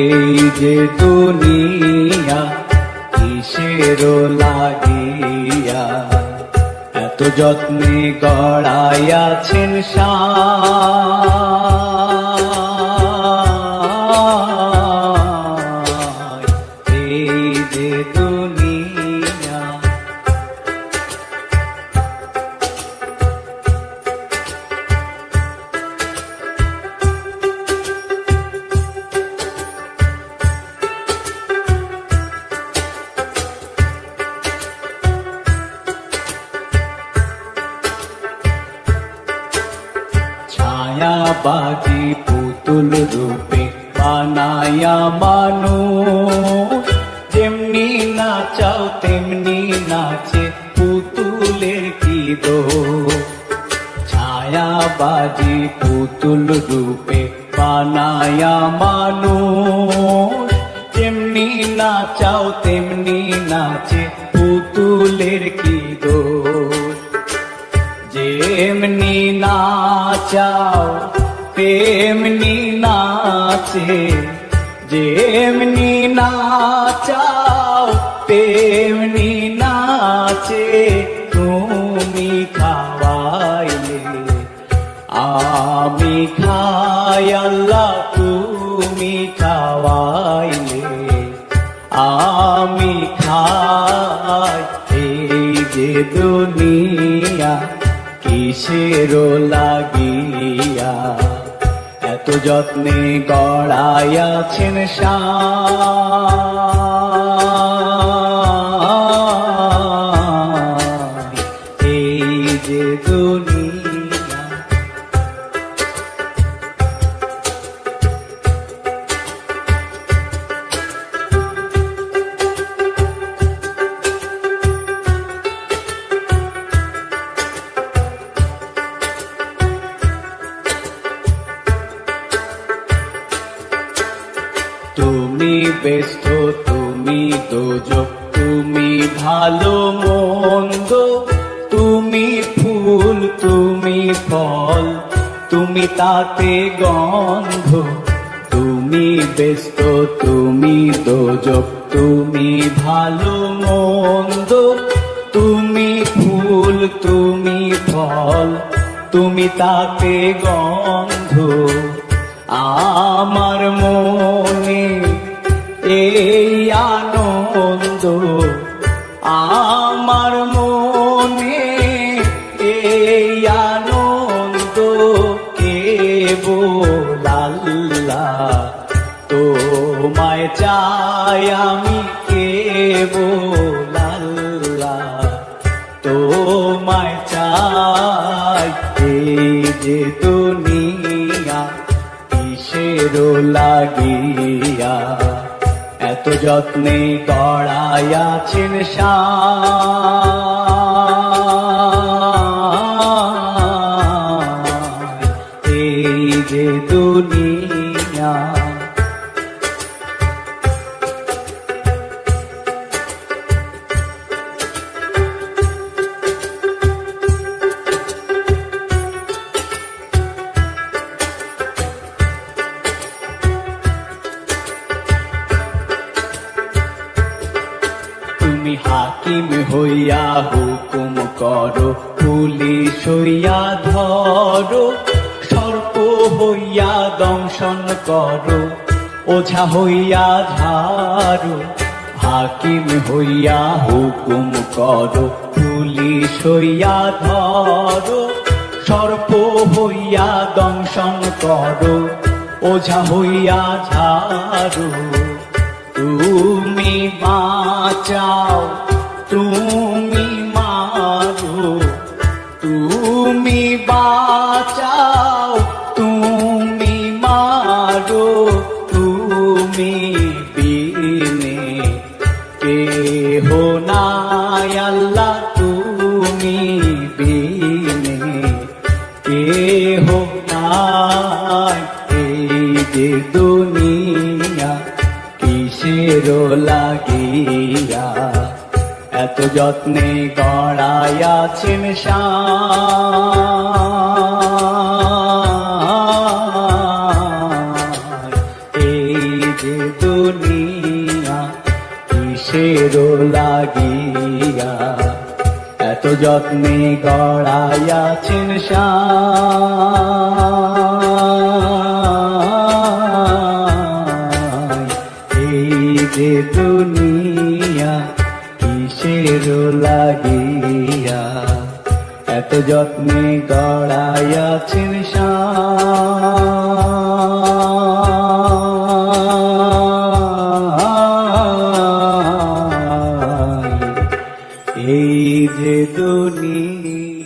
এই যে দুনিয়া কিসের লাগিয়া এত যত্নে গড়াইয়াছেন সায়। এই যে দুনিয়া ছায়াবাজি পুতুল রূপে বানায়া মানুষ, যেমনি নাচাও তেমনি নাচে পুতুলের কি দোষ। ছায়াবাজি পুতুল রূপে বানায়া মানুষ, যেমনি নাচাও তেমনি নাচে পুতুলের কি দোষ। যেমনি নাচাও তেমনি নাচে, যেমনি নাচাও তেমনি নাচে, তুমি খাওয়াইলে আমি খাই আল্লাহ, তুমি খাওয়াইলে আমি খাই। এই যে দুনিয়া কিসের লাগিয়া এত যত্নে গড়াইয়াছেন সায়। এই যে দুনিয়া তুমি ব্যস্ত, তুমি দোজক, তুমি ভালো মন্দ, তুমি ফুল, তুমি ফল, তুমি তাতে গন্ধ। তুমি ব্যস্ত, তুমি দোজক, তুমি ভালো মন্দ, তুমি ফুল, তুমি ফল, তুমি তাতে গন্ধ। আমার মনে এই আনন্দ, আমার মনে এই আনন্দ, কেবল আল্লাহ তোমায় চাই আমি, কেবল আল্লাহ তোমায় চাই। এই যে দুনিয়া কিসের লাগিয়া এত যত্নে গড়াইয়াছেন সায়। এই যে দুনিয়া তুমি হাকিম হইয়া হুকুম করো, পুলিশ হইয়া ধরো, সর্প হইয়া দংশন করো, ওঝা হইয়া ঝাড়ো। হাকিম হইয়া হুকুম করো, পুলিশ হইয়া ধরো, সর্প হইয়া দংশন করো, ওঝা হইয়া ঝাড়ো। তুমি বাঁচাও, তুমি মারো, তুমি বাঁচাও, তুমি মারো, তুমি বিনে কেহ নাই আল্লাহ, তুমি বিনে কেহ নাই। এই যে দুনিয়া কিসের লাগিয়া এত যত্নে গড়াইয়াছেন সায়। এই যে দুনিয়া কিসের লাগিয়া এত যত্নে গড়াইয়াছেন সাই এই যে দুনিয়া কিসের লাগিয়া এত যত্নে গড়াইয়াছেন সাই এই যে দুনিয়া